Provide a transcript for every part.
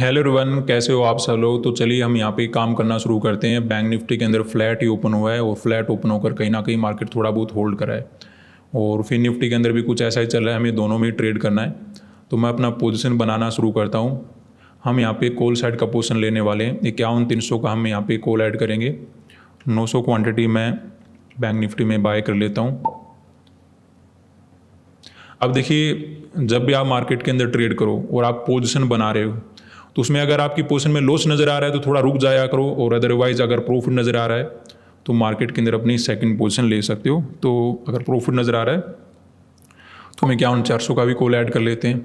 Hello everyone, कैसे हो आप सब लोग। तो चलिए हम यहाँ पे काम करना शुरू करते हैं। बैंक निफ्टी के अंदर फ्लैट ही ओपन हुआ है और फ्लैट ओपन होकर कहीं ना कहीं मार्केट थोड़ा बहुत होल्ड करा है और फिर निफ्टी के अंदर भी कुछ ऐसा ही चल रहा है। हमें दोनों में ही ट्रेड करना है, तो मैं अपना पोजीशन बनाना शुरू करता हूँ। हम यहाँ पे कॉल साइड का पोजीशन लेने वाले हैं। 51-300 का हम यहाँ पे कॉल ऐड करेंगे। 900 क्वान्टिटी मैं बैंक निफ्टी में बाय कर लेता हूँ। अब देखिए, जब भी आप मार्केट के अंदर ट्रेड करो और आप पोजीशन बना रहे हो, तो उसमें अगर आपकी पोजीशन में लॉस नज़र आ रहा है तो थोड़ा रुक जाया करो, और अदरवाइज़ अगर प्रॉफिट नज़र आ रहा है तो मार्केट के अंदर अपनी सेकंड पोजीशन ले सकते हो। तो अगर प्रॉफिट नज़र आ रहा है तो हम 51-400 का भी कॉल ऐड कर लेते हैं।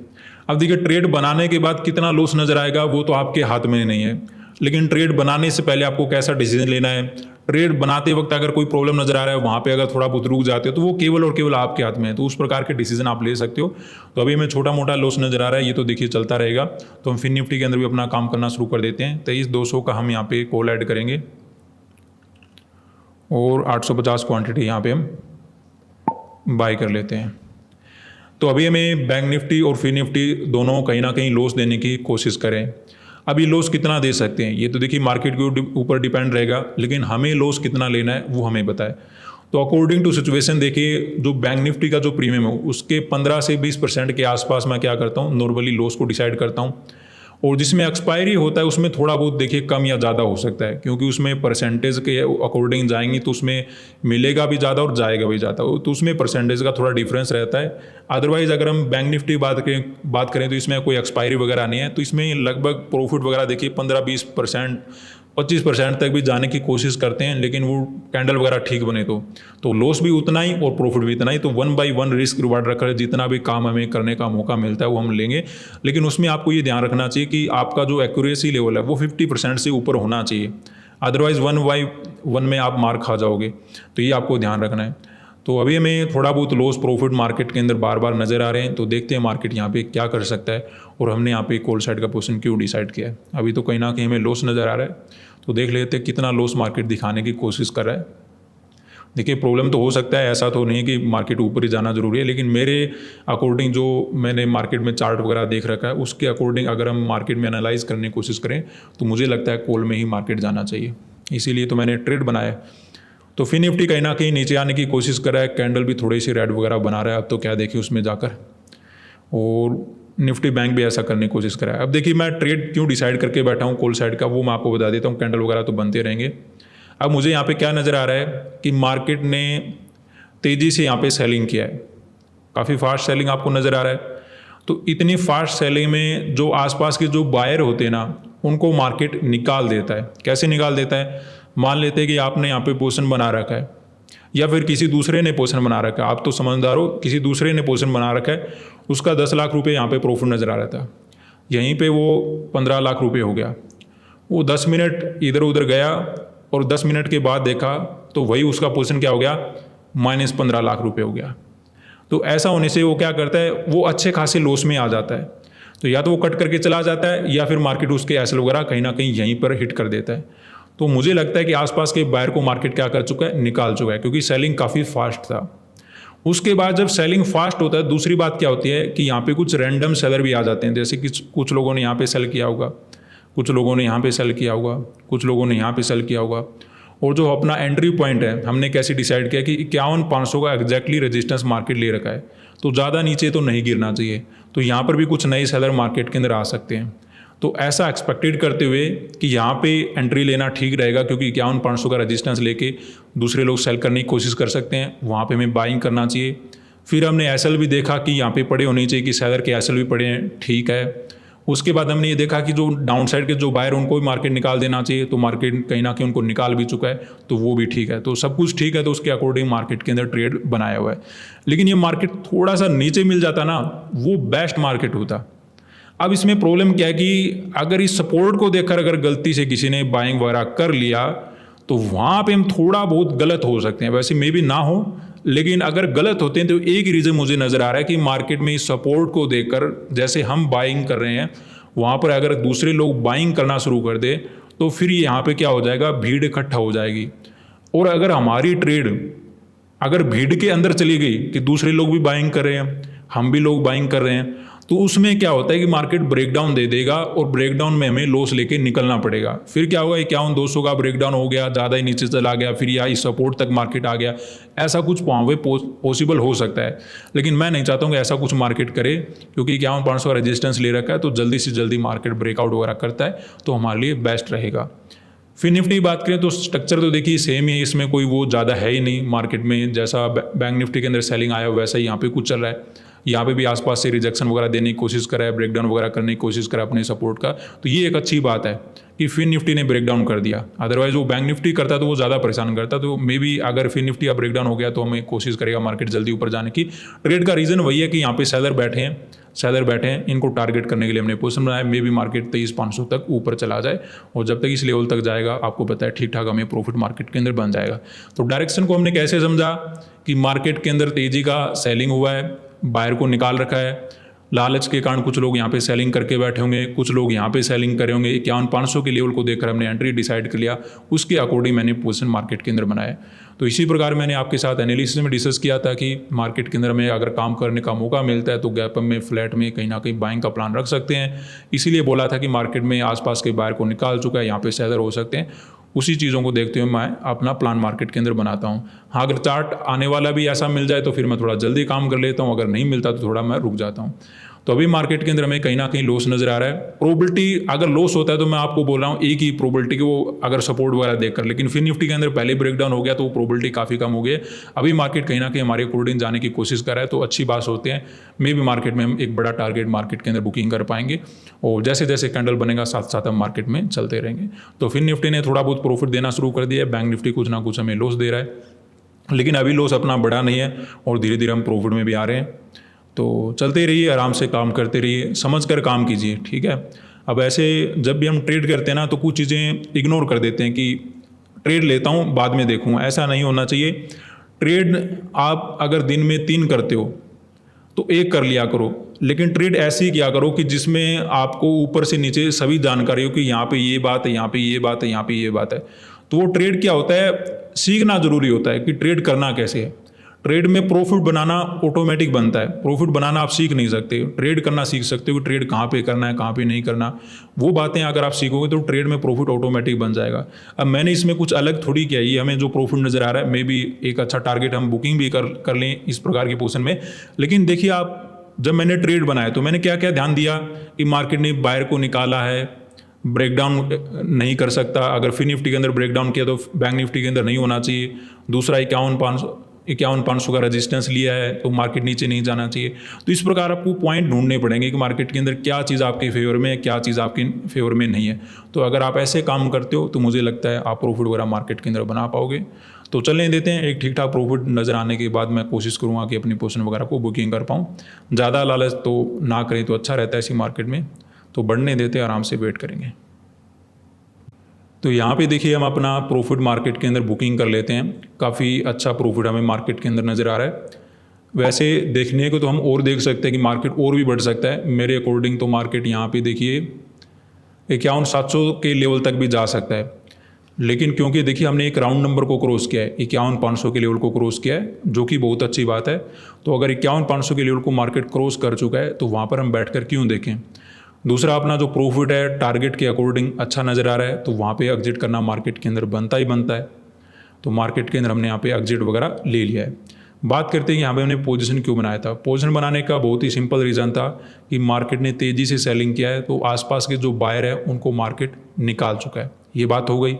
अब देखिए, ट्रेड बनाने के बाद कितना लॉस नज़र आएगा वो तो आपके हाथ में नहीं है, लेकिन ट्रेड बनाने से पहले आपको कैसा डिसीजन लेना है। ट्रेड बनाते वक्त अगर कोई प्रॉब्लम नज़र आ रहा है, वहाँ पे अगर थोड़ा बहुत रुक जाते हो तो वो केवल और केवल आपके हाथ में है। तो उस प्रकार के डिसीजन आप ले सकते हो। तो अभी हमें छोटा मोटा लॉस नज़र आ रहा है, ये तो देखिए चलता रहेगा। तो हम फिर निफ्टी के अंदर भी अपना काम करना शुरू कर देते हैं। 23-200 का हम यहाँ पे कॉल ऐड करेंगे और 850 क्वान्टिटी यहाँ पे हम बाय कर लेते हैं। तो अभी हमें बैंक निफ्टी और फिर निफ्टी दोनों कहीं ना कहीं लॉस देने की कोशिश करें। अभी लॉस कितना दे सकते हैं ये तो देखिए मार्केट के ऊपर डिपेंड रहेगा, लेकिन हमें लॉस कितना लेना है वो हमें बताए। तो अकॉर्डिंग टू सिचुएशन देखिए, जो बैंक निफ्टी का जो प्रीमियम है उसके 15 से 20% के आसपास मैं क्या करता हूँ, नॉर्मली लॉस को डिसाइड करता हूँ। और जिसमें एक्सपायरी होता है उसमें थोड़ा बहुत देखिए कम या ज़्यादा हो सकता है, क्योंकि उसमें परसेंटेज के अकॉर्डिंग जाएंगी तो उसमें मिलेगा भी ज़्यादा और जाएगा भी ज़्यादा, तो उसमें परसेंटेज का थोड़ा डिफरेंस रहता है। अदरवाइज़ अगर हम बैंक निफ्टी बात करें तो इसमें कोई एक्सपायरी वगैरह नहीं है, तो इसमें लगभग प्रॉफिट वगैरह देखिए 15-20%, 25% तक भी जाने की कोशिश करते हैं, लेकिन वो कैंडल वगैरह ठीक बने तो लॉस भी उतना ही और प्रॉफिट भी इतना ही। तो 1/1 रिस्क रिवार्ड रखकर जितना भी काम हमें करने का मौका मिलता है वो हम लेंगे, लेकिन उसमें आपको ये ध्यान रखना चाहिए कि आपका जो एक्यूरेसी लेवल है वो 50% से ऊपर होना चाहिए, अदरवाइज़ 1/1 में आप मार खा जाओगे। तो ये आपको ध्यान रखना है। तो अभी हमें थोड़ा बहुत लॉस प्रॉफिट मार्केट के अंदर बार बार नज़र आ रहे हैं, तो देखते हैं मार्केट यहाँ पे क्या कर सकता है और हमने यहाँ पे कॉल साइड का पोजीशन क्यों डिसाइड किया है। अभी तो कहीं ना कहीं हमें लॉस नज़र आ रहा है, तो देख लेते हैं कितना लॉस मार्केट दिखाने की कोशिश कर रहा है। देखिए, प्रॉब्लम तो हो सकता है, ऐसा तो नहीं कि मार्केट ऊपर ही जाना जरूरी है, लेकिन मेरे अकॉर्डिंग जो मैंने मार्केट में चार्ट वगैरह देख रखा है उसके अकॉर्डिंग अगर हम मार्केट में एनालाइज करने की कोशिश करें तो मुझे लगता है कॉल में ही मार्केट जाना चाहिए। इसीलिए तो मैंने ट्रेड बनाया। तो फिर निफ्टी कहीं ना कहीं नीचे आने की कोशिश कर रहा है, कैंडल भी थोड़ी सी रेड वगैरह बना रहा है। अब तो क्या देखिए उसमें जाकर, और निफ्टी बैंक भी ऐसा करने की कोशिश कर रहा है। अब देखिए, मैं ट्रेड क्यों डिसाइड करके बैठा हूँ कॉल साइड का वो मैं आपको बता देता हूँ। कैंडल वगैरह तो बनते रहेंगे। अब मुझे यहाँ पे क्या नज़र आ रहा है कि मार्केट ने तेज़ी से यहाँ पे सेलिंग किया है, काफ़ी फास्ट सेलिंग आपको नज़र आ रहा है। तो इतनी फास्ट सेलिंग में जो आसपास के जो बायर होते हैं ना, उनको मार्केट निकाल देता है। कैसे निकाल देता है, मान लेते हैं कि आपने यहाँ पे पोजीशन बना रखा है या फिर किसी दूसरे ने पोजीशन बना रखा है, आप तो समझदार हो, किसी दूसरे ने पोजीशन बना रखा है, उसका 10 लाख रुपये यहाँ पे प्रॉफिट नज़र आ रहा था, यहीं पे वो 15 लाख रुपये हो गया। वो 10 मिनट इधर उधर गया और 10 मिनट के बाद देखा तो वही उसका पोजीशन क्या हो गया, -15 लाख रुपये हो गया। तो ऐसा होने से वो क्या करता है, वो अच्छे खासे लॉस में आ जाता है। तो या तो वो कट करके चला जाता है या फिर मार्केट उसके एसएल वगैरह कहीं ना कहीं यहीं पर हिट कर देता है। तो मुझे लगता है कि आसपास के बायर को मार्केट क्या कर चुका है, निकाल चुका है, क्योंकि सेलिंग काफ़ी फास्ट था। उसके बाद जब सेलिंग फास्ट होता है, दूसरी बात क्या होती है कि यहाँ पे कुछ रैंडम सेलर भी आ जाते हैं। जैसे कि कुछ लोगों ने यहाँ पे सेल किया होगा, कुछ लोगों ने यहाँ पे सेल किया होगा, कुछ लोगों ने यहाँ पे सेल किया होगा। और जो अपना एंट्री पॉइंट है हमने कैसे डिसाइड किया कि 51-500 का एग्जैक्टली रेजिस्टेंस मार्केट ले रखा है, तो ज़्यादा नीचे तो नहीं गिरना चाहिए। तो यहाँ पर भी कुछ नए सेलर मार्केट के अंदर आ सकते हैं। तो ऐसा एक्सपेक्टेड करते हुए कि यहाँ पे एंट्री लेना ठीक रहेगा, क्योंकि 51-500 का रेजिस्टेंस लेके दूसरे लोग सेल करने की कोशिश कर सकते हैं, वहाँ पे हमें बाइंग करना चाहिए। फिर हमने एसएल भी देखा कि यहाँ पे पड़े होने चाहिए, कि सेलर के एसएल भी पड़े हैं, ठीक है। उसके बाद हमने ये देखा कि जो डाउन साइड के जो बायर उनको भी मार्केट निकाल देना चाहिए, तो मार्केट कहीं ना कहीं उनको निकाल भी चुका है, तो वो भी ठीक है। तो सब कुछ ठीक है, तो उसके अकॉर्डिंग मार्केट के अंदर ट्रेड बनाया हुआ है। लेकिन ये मार्केट थोड़ा सा नीचे मिल जाता ना, वो बेस्ट मार्केट होता। अब इसमें प्रॉब्लम क्या है कि अगर इस सपोर्ट को देखकर अगर गलती से किसी ने बाइंग वगैरह कर लिया तो वहाँ पे हम थोड़ा बहुत गलत हो सकते हैं। वैसे मे भी ना हो, लेकिन अगर गलत होते हैं तो एक ही रीज़न मुझे नज़र आ रहा है कि मार्केट में इस सपोर्ट को देखकर जैसे हम बाइंग कर रहे हैं, वहाँ पर अगर दूसरे लोग बाइंग करना शुरू कर दे तो फिर यहाँ पे क्या हो जाएगा, भीड़ इकट्ठा हो जाएगी। और अगर हमारी ट्रेड अगर भीड़ के अंदर चली गई कि दूसरे लोग भी बाइंग कर रहे हैं, हम भी लोग बाइंग कर रहे हैं, तो उसमें क्या होता है कि मार्केट ब्रेकडाउन दे देगा और ब्रेकडाउन में हमें लॉस लेके निकलना पड़ेगा। फिर क्या होगा, 51-200 का ब्रेकडाउन हो गया, ज़्यादा ही नीचे चला गया, फिर या इस सपोर्ट तक मार्केट आ गया, ऐसा कुछ वहाँ पे पॉसिबल हो सकता है। लेकिन मैं नहीं चाहता हूँ कि ऐसा कुछ मार्केट करे, क्योंकि 51-500 का रेजिस्टेंस ले रखा है, तो जल्दी से जल्दी मार्केट ब्रेकआउट वगैरह करता है तो हमारे लिए बेस्ट रहेगा। फिर निफ्टी की बात करें तो स्ट्रक्चर तो देखिए सेम ही है, इसमें कोई वो ज़्यादा है ही नहीं। मार्केट में जैसा बैंक निफ्टी के अंदर सेलिंग आया वैसा ही यहाँ पे कुछ चल रहा है। यहाँ पे भी आसपास से रिजेक्शन वगैरह देने की कोशिश करा है, ब्रेकडाउन वगैरह करने की कोशिश करा अपने सपोर्ट का, तो ये एक अच्छी बात है कि फिर निफ्टी ने ब्रेकडाउन कर दिया। अदरवाइज वो बैंक निफ्टी करता तो वो ज़्यादा परेशान करता। तो मे बी अगर फिर निफ्टी अब ब्रेकडाउन हो गया तो हमें कोशिश करेगा मार्केट जल्दी ऊपर जाने की। ट्रेड का रीज़न वही है कि यहाँ पे सेलर बैठे हैं, इनको टारगेट करने के लिए हमने पोजीशन बनाया। मे बी मार्केट 23,500 तक ऊपर चला जाए, और जब तक इस लेवल तक जाएगा आपको पता है ठीक ठाक हमें प्रॉफिट मार्केट के अंदर बन जाएगा। तो डायरेक्शन को हमने कैसे समझा कि मार्केट के अंदर तेज़ी का सेलिंग हुआ है, बायर को निकाल रखा है, लालच के कारण कुछ लोग यहाँ पे सेलिंग करके बैठे होंगे, कुछ लोग यहाँ पे सेलिंग करे होंगे। 51,500 के लेवल को देखकर हमने एंट्री डिसाइड कर लिया, उसके अकॉर्डिंग मैंने पोजीशन मार्केट के अंदर बनाया। तो इसी प्रकार मैंने आपके साथ एनालिसिस में डिस्कस किया था कि मार्केट के अंदर में अगर काम करने का मौका मिलता है तो गैप अप में, फ्लैट में कहीं ना कहीं बाइंग का प्लान रख सकते हैं। इसीलिए बोला था कि मार्केट में आसपास के बायर को निकाल चुका है, यहाँ पे सेलर हो सकते हैं। उसी चीज़ों को देखते हुए मैं अपना प्लान मार्केट के अंदर बनाता हूँ। हाँ, अगर चार्ट आने वाला भी ऐसा मिल जाए तो फिर मैं थोड़ा जल्दी काम कर लेता हूँ, अगर नहीं मिलता तो थोड़ा मैं रुक जाता हूँ। तो अभी मार्केट के अंदर हमें कहीं ना कहीं लॉस नजर आ रहा है। प्रोबेबिलिटी अगर लॉस होता है तो मैं आपको बोल रहा हूँ एक ही प्रोबेबिलिटी कि वो अगर सपोर्ट वगैरह देखकर, लेकिन फिर निफ्टी के अंदर पहले ब्रेकडाउन हो गया तो वो प्रोबेबिलिटी काफ़ी कम हो गई है। अभी मार्केट कहीं ना कहीं हमारे अकॉर्डिंग जाने की कोशिश कर रहा है, तो अच्छी बात होते हैं। मे भी मार्केट में हम एक बड़ा टारगेट मार्केट के अंदर बुकिंग कर पाएंगे, और जैसे जैसे कैंडल बनेगा साथ साथ हम मार्केट में चलते रहेंगे। तो फिर निफ्टी ने थोड़ा बहुत प्रॉफिट देना शुरू कर दिया है, बैंक निफ्टी कुछ ना कुछ हमें लॉस दे रहा है, लेकिन अभी लॉस अपना बड़ा नहीं है और धीरे धीरे हम प्रॉफिट में भी आ रहे हैं। तो चलते रहिए, आराम से काम करते रहिए, समझ कर काम कीजिए, ठीक है। अब ऐसे जब भी हम ट्रेड करते हैं ना तो कुछ चीज़ें इग्नोर कर देते हैं कि ट्रेड लेता हूँ बाद में देखूँ, ऐसा नहीं होना चाहिए। ट्रेड आप अगर दिन में 3 करते हो तो 1 कर लिया करो, लेकिन ट्रेड ऐसे ही किया करो कि जिसमें आपको ऊपर से नीचे सभी जानकारी हो कि यहाँ पे ये बात है, यहाँ पे ये बात है, यहाँ पे ये बात है। तो वो ट्रेड क्या होता है, सीखना जरूरी होता है कि ट्रेड करना कैसे है। ट्रेड में प्रॉफिट बनाना ऑटोमेटिक बनता है, प्रॉफिट बनाना आप सीख नहीं सकते। ट्रेड करना सीख सकते हो कि ट्रेड कहाँ पे करना है, कहाँ पे नहीं करना। वो बातें अगर आप सीखोगे तो ट्रेड में प्रॉफिट ऑटोमेटिक बन जाएगा। अब मैंने इसमें कुछ अलग थोड़ी किया, ये हमें जो प्रॉफिट नज़र आ रहा है, मे बी एक अच्छा टारगेट हम बुकिंग भी कर लें इस प्रकार की पोजीशन में। लेकिन देखिए, आप जब मैंने ट्रेड बनाया तो मैंने क्या क्या ध्यान दिया कि मार्केट ने बायर को निकाला है, ब्रेकडाउन नहीं कर सकता। अगर फिर निफ्टी के अंदर ब्रेकडाउन किया तो बैंक निफ्टी के अंदर नहीं होना चाहिए। दूसरा 51,500 का रेजिस्टेंस लिया है तो मार्केट नीचे नहीं जाना चाहिए। तो इस प्रकार आपको पॉइंट ढूंढने पड़ेंगे कि मार्केट के अंदर क्या चीज़ आपके फेवर में है, क्या चीज़ आपके फेवर में नहीं है। तो अगर आप ऐसे काम करते हो तो मुझे लगता है आप प्रॉफिट वगैरह मार्केट के अंदर बना पाओगे। तो चलने देते हैं, एक ठीक ठाक प्रॉफिट नज़र आने के बाद मैं कोशिश करूँगा कि अपनी पोजीशन वगैरह को बुकिंग कर पाऊँ। ज़्यादा लालच तो ना करें तो अच्छा रहता है इसी मार्केट में। तो बढ़ने देते हैं, आराम से वेट करेंगे। तो यहाँ पे देखिए हम अपना प्रॉफिट मार्केट के अंदर बुकिंग कर लेते हैं। काफ़ी अच्छा प्रॉफिट हमें मार्केट के अंदर नज़र आ रहा है। वैसे देखने को तो हम और देख सकते हैं कि मार्केट और भी बढ़ सकता है। मेरे अकॉर्डिंग तो मार्केट यहाँ पे देखिए 51,700 के लेवल तक भी जा सकता है, लेकिन क्योंकि देखिए हमने एक राउंड नंबर को क्रॉस किया है, 51,500 के लेवल को क्रॉस किया है, जो कि बहुत अच्छी बात है। तो अगर 51,500 के लेवल को मार्केट क्रॉस कर चुका है तो वहाँ पर हम बैठ कर क्यों देखें। दूसरा, अपना जो प्रॉफिट है टारगेट के अकॉर्डिंग अच्छा नज़र आ रहा है तो वहाँ पे एग्जिट करना मार्केट के अंदर बनता ही बनता है। तो मार्केट के अंदर हमने यहाँ पे एग्जिट वगैरह ले लिया है। बात करते हैं यहाँ पे हमने पोजीशन क्यों बनाया था। पोजीशन बनाने का बहुत ही सिंपल रीज़न था कि मार्केट ने तेज़ी से सेलिंग किया है तो आसपास के जो बायर है उनको मार्केट निकाल चुका है, ये बात हो गई।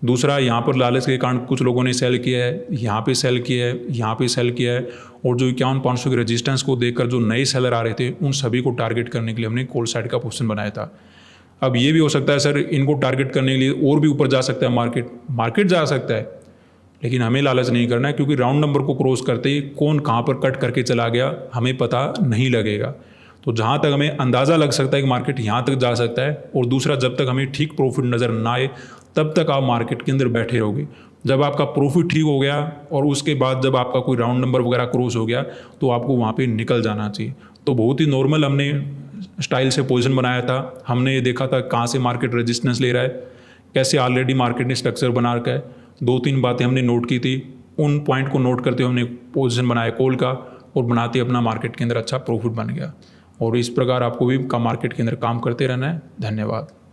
दूसरा, यहाँ पर लालच के कारण कुछ लोगों ने सेल किया है, यहाँ पे सेल किया है, यहाँ पे सेल किया है, और जो 51,500 के रेजिस्टेंस को देखकर जो नए सेलर आ रहे थे उन सभी को टारगेट करने के लिए हमने कॉल साइड का पोजीशन बनाया था। अब ये भी हो सकता है सर इनको टारगेट करने के लिए और भी ऊपर जा सकता है, मार्केट जा सकता है, लेकिन हमें लालच नहीं करना है क्योंकि राउंड नंबर को क्रॉस करते ही कौन कहाँ पर कट करके चला गया हमें पता नहीं लगेगा। तो जहाँ तक हमें अंदाज़ा लग सकता है कि मार्केट यहाँ तक जा सकता है, और दूसरा जब तक हमें ठीक प्रॉफिट नज़र ना आए तब तक आप मार्केट के अंदर बैठे रहोगे। जब आपका प्रॉफिट ठीक हो गया और उसके बाद जब आपका कोई राउंड नंबर वगैरह क्रॉस हो गया तो आपको वहाँ पे निकल जाना चाहिए। तो बहुत ही नॉर्मल हमने स्टाइल से पोजीशन बनाया था। हमने ये देखा था कहाँ से मार्केट रेजिस्टेंस ले रहा है, कैसे ऑलरेडी मार्केट ने स्ट्रक्चर बना रखा है। 2-3 बातें हमने नोट की थी, उन पॉइंट को नोट करते हुए हमने पोजीशन बनाया कॉल का, और बनाते अपना मार्केट के अंदर अच्छा प्रॉफिट बन गया। और इस प्रकार आपको भी का मार्केट के अंदर काम करते रहना है। धन्यवाद।